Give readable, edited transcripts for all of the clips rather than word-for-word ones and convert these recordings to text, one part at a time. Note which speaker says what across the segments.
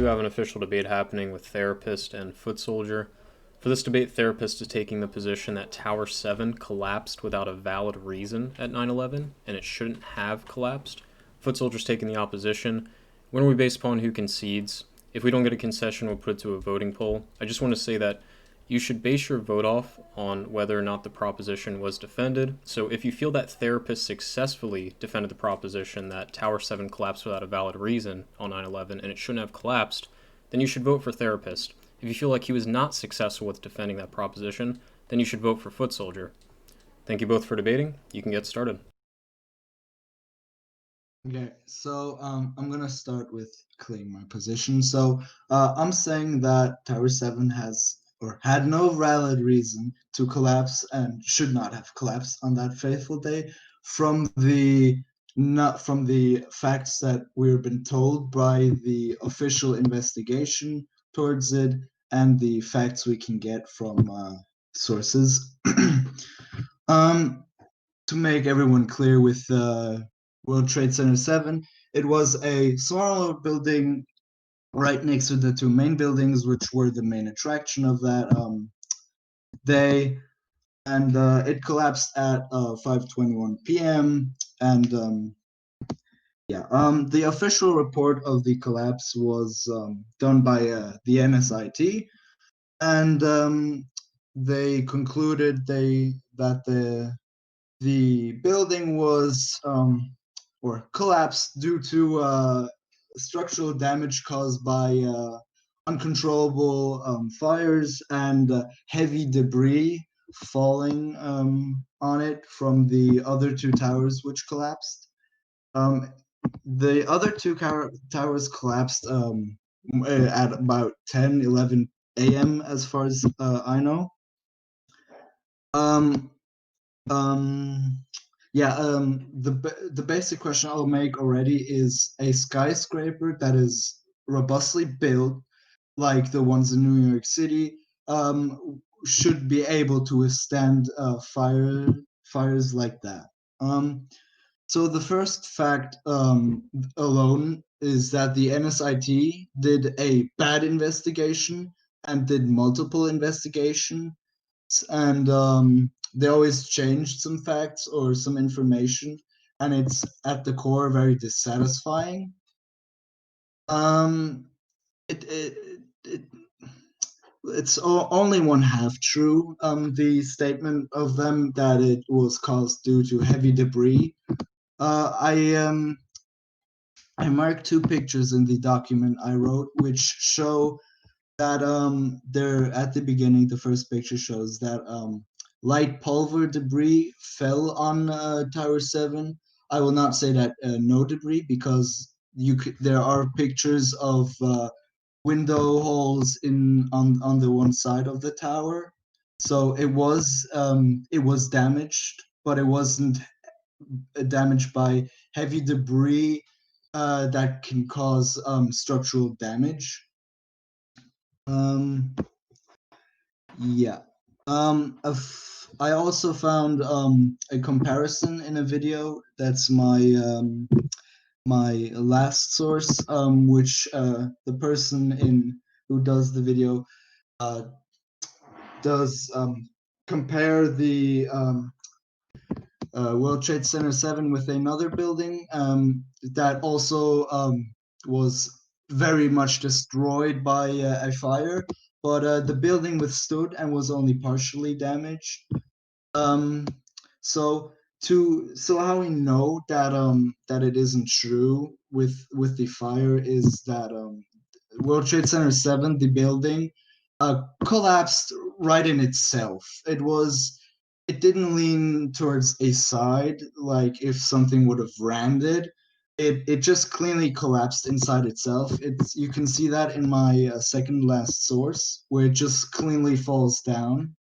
Speaker 1: have an official debate happening with Therapist and Footsoldier. For this debate, Therapist is taking the position that Tower 7 collapsed without a valid reason at 9/11, and it shouldn't have collapsed. Footsoldier's taking the opposition. When we base upon who concedes, if we don't get a concession, we'll put it to a voting poll. I just want to say that you should base your vote off on whether or not the proposition was defended. So if you feel that Therapist successfully defended the proposition that Tower 7 collapsed without a valid reason on 9/11 and it shouldn't have collapsed, then you should vote for Therapist. If you feel like he was not successful with defending that proposition, then you should vote for Footsoldier. Thank you both for debating. You can get started.
Speaker 2: Okay, so I'm gonna start with clearing my position. So I'm saying that Tower 7 has or had no valid reason to collapse and should not have collapsed on that fateful day from the not from the facts that we've been told by the official investigation towards it and the facts we can get from sources. um, to make everyone clear with World Trade Center 7, it was a smaller building right next to the two main buildings, which were the main attraction of that day. And it collapsed at 5:21 p.m. And the official report of the collapse was done by the NSIT, and they concluded that the building was or collapsed due to structural damage caused by uncontrollable fires and heavy debris falling on it from the other two towers which collapsed. The other two towers collapsed at about 10, 11 a.m. as far as I know. Um, Um, the basic question I'll make already is a skyscraper that is robustly built, like the ones in New York City, should be able to withstand fires like that. So the first fact alone is that the NSIT did a bad investigation and did multiple investigations and they always changed some facts or some information, and it's at the core very dissatisfying. Um, it, it, it it's only one half true. The statement of them that it was caused due to heavy debris. Uh, I um I marked two pictures in the document I wrote, which show that there at the beginning the first picture shows that light pulver debris fell on Tower 7. I will not say that no debris because there are pictures of window holes in on the one side of the tower, so it was damaged, but it wasn't damaged by heavy debris that can cause structural damage. um Yeah. I also found a comparison in a video. That's my last source, which the person in who does the video uh, does compare the World Trade Center 7 with another building that also was very much destroyed by a fire, but the building withstood and was only partially damaged. Um, so how we know that it isn't true with the fire is that World Trade Center 7, the building, collapsed right in itself. It didn't lean towards a side like if something would have rammed it. It just cleanly collapsed inside itself. You can see that in my second last source where it just cleanly falls down.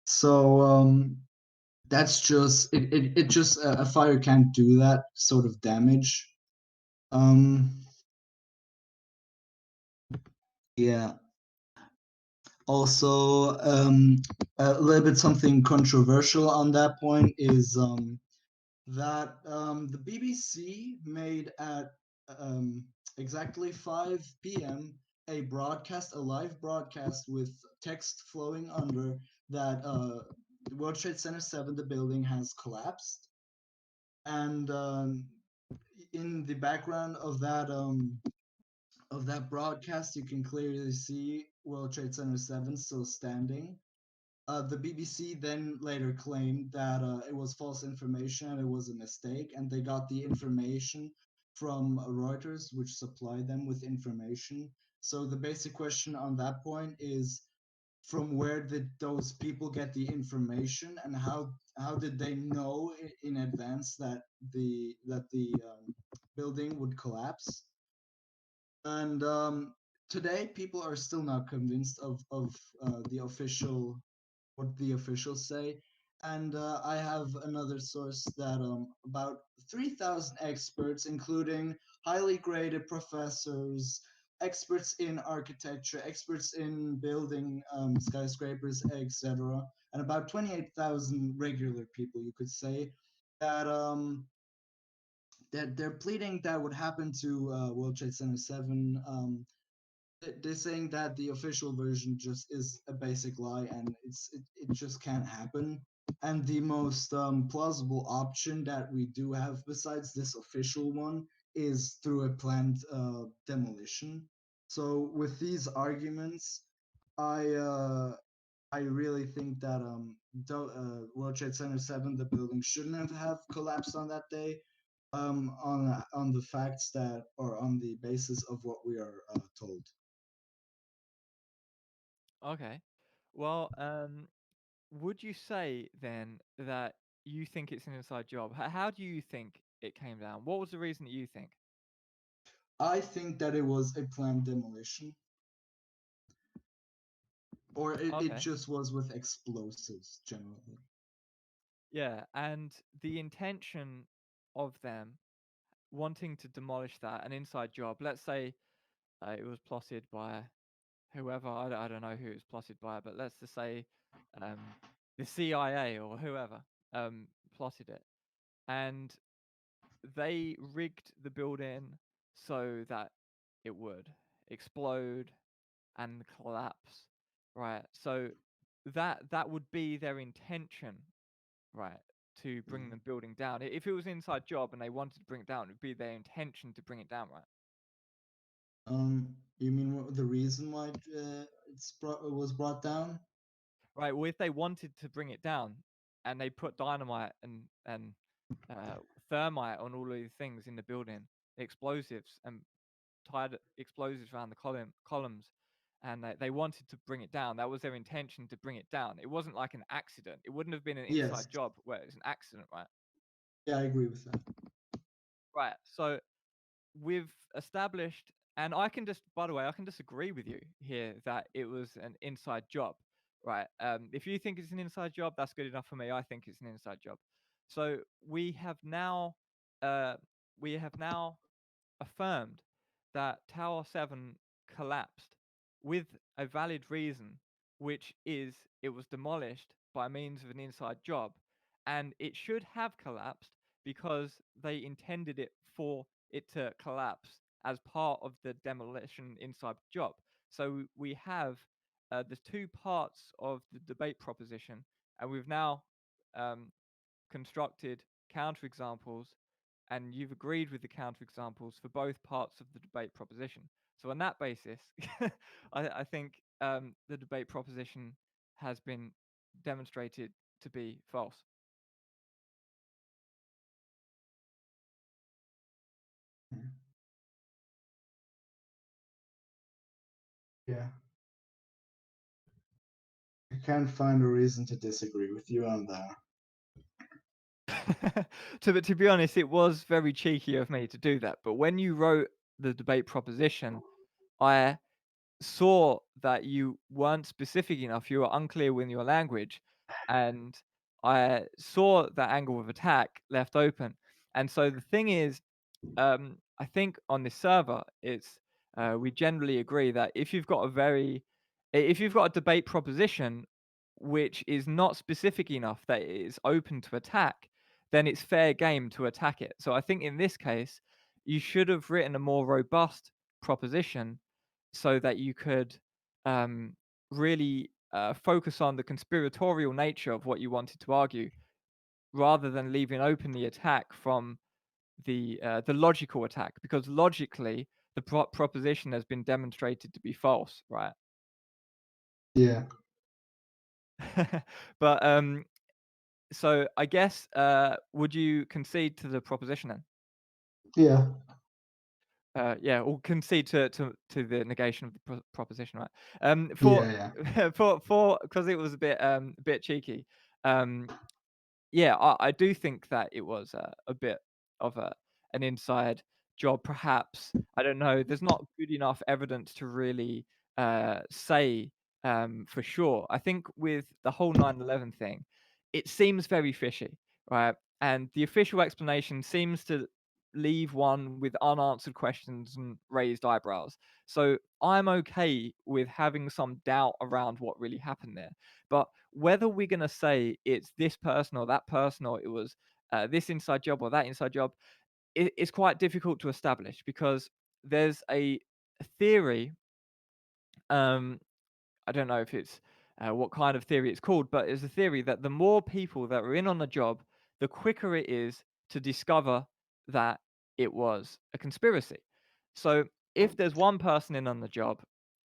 Speaker 2: So that's just it just a fire can't do that sort of damage. Um, yeah. Also, a little bit something controversial on that point is that the BBC made at exactly 5 p.m. a broadcast, a live broadcast with text flowing under that World Trade Center 7, the building has collapsed, and in the background of that broadcast, you can clearly see World Trade Center 7 still standing. The BBC then later claimed that it was false information and it was a mistake, and they got the information from Reuters, which supplied them with information. So the basic question on that point is, from where did those people get the information, and how did they know in advance that the building would collapse? And today, people are still not convinced of the official what the officials say. And I have another source that about 3,000 experts, including highly graded professors, experts in architecture, experts in building skyscrapers, etc., and about 28,000 regular people, you could say, that that they're pleading that would happen to World Trade Center 7. They're saying that the official version just is a basic lie and it just can't happen. And the most plausible option that we do have besides this official one is through a planned demolition. So with these arguments, I uh, I really think that World Trade Center 7, the building, shouldn't have collapsed on that day. On the facts that, or on the basis of what we are told.
Speaker 3: Okay. Well, would you say then that you think it's an inside job? How do you think it came down? What was the reason that you think?
Speaker 2: I think that it was a planned demolition, or it
Speaker 3: Okay.
Speaker 2: just was with explosives generally.
Speaker 3: Yeah, and the intention of them wanting to demolish that, an inside job. Let's say it was plotted by whoever. I don't know who it was plotted by, but let's just say um, the CIA or whoever plotted it, and they rigged the building so that it would explode and collapse, right? So that would be their intention, right? To bring
Speaker 2: Mhm.
Speaker 3: the building down. If it was an inside job and they wanted to bring it down, it would be their intention to bring it down, right?
Speaker 2: You mean the reason why it was brought down?
Speaker 3: Right. Well, if they wanted to bring it down and they put dynamite and uh, thermite on all of these things in the building, explosives, and tied explosives around the columns, and they wanted to bring it down. That was their intention to bring it down. It wasn't like an accident. It wouldn't have been an
Speaker 2: Yes.
Speaker 3: inside job where it's an accident, right?
Speaker 2: Yeah, I agree with that.
Speaker 3: Right. So we've established, and I can just, by the way, I can disagree with you here that it was an inside job, right? If you think it's an inside job, that's good enough for me. I think it's an inside job. So uh, we have now affirmed that Tower 7 collapsed with a valid reason, which is it was demolished by means of an inside job. And it should have collapsed because they intended it for it to collapse as part of the demolition inside job. So we have the two parts of the debate proposition, and we've now um, constructed counterexamples, and you've agreed with the counterexamples for both parts of the debate proposition. So on that basis, I think the debate proposition has been demonstrated to be false.
Speaker 2: Yeah, I can't find a reason to disagree with you on that.
Speaker 3: To be honest, it was very cheeky of me to do that. But when you wrote the debate proposition, I saw that you weren't specific enough. You were unclear with your language, and I saw that angle of attack left open. And so the thing is, I think on this server, it's we generally agree that if you've got a debate proposition which is not specific enough that it is open to attack, then it's fair game to attack it. So I think in this case, you should have written a more robust proposition so that you could really focus on the conspiratorial nature of what you wanted to argue, rather than leaving open the attack from the logical attack, because logically the proposition has been demonstrated to be false, right?
Speaker 2: Yeah.
Speaker 3: But so I guess would you concede to the proposition then?
Speaker 2: Yeah.
Speaker 3: Yeah, or concede to the negation of the proposition, right? For
Speaker 2: Yeah.
Speaker 3: for because it was a bit cheeky. Um, yeah, I do think that it was a bit of an inside job, perhaps. I don't know. There's not good enough evidence to really say for sure. I think with the whole 9/11 thing, it seems very fishy, right? And the official explanation seems to leave one with unanswered questions and raised eyebrows. So I'm okay with having some doubt around what really happened there. But whether we're going to say it's this person or that person, or it was this inside job or that inside job, it's quite difficult to establish, because there's a theory. Um, I don't know if it's what kind of theory it's called, but it's a theory that the more people that are in on the job, the quicker it is to discover that it was a conspiracy. So if there's one person in on the job,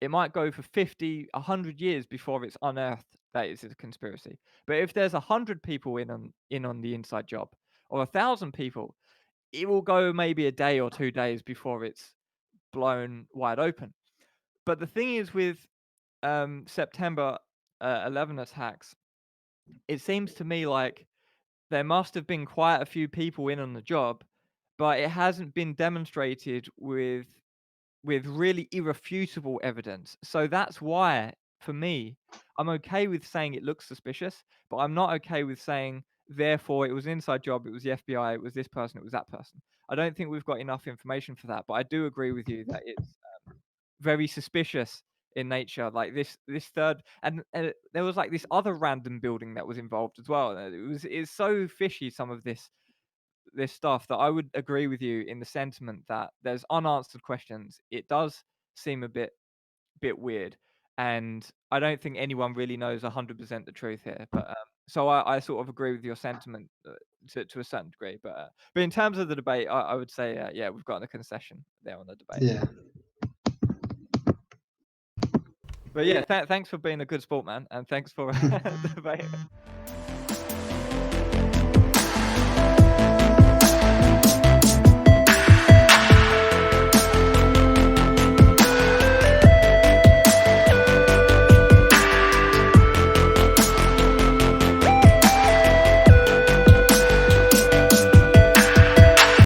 Speaker 3: it might go for 50, 100 years before it's unearthed that it's a conspiracy. But if there's 100 people in on the inside job, or 1,000 people, it will go maybe a day or 2 days before it's blown wide open. But the thing is with September 11 attacks, it seems to me like there must have been quite a few people in on the job, but it hasn't been demonstrated with really irrefutable evidence. So that's why, for me, I'm okay with saying it looks suspicious, but I'm not okay with saying therefore it was an inside job, it was the FBI, it was this person, it was that person. I don't think we've got enough information for that, but I do agree with you that it's very suspicious in nature. Like this third, and there was like this other random building that was involved as well. It's so fishy, some of this stuff, that I would agree with you in the sentiment that there's unanswered questions. It does seem a bit weird, and I don't think anyone really knows 100% the truth here. But so I sort of agree with your sentiment to a certain degree. But in terms of the debate, I would say yeah, we've got a concession there on the debate.
Speaker 2: Yeah.
Speaker 3: But yeah, thanks for being a good sport, man, and thanks for the debate.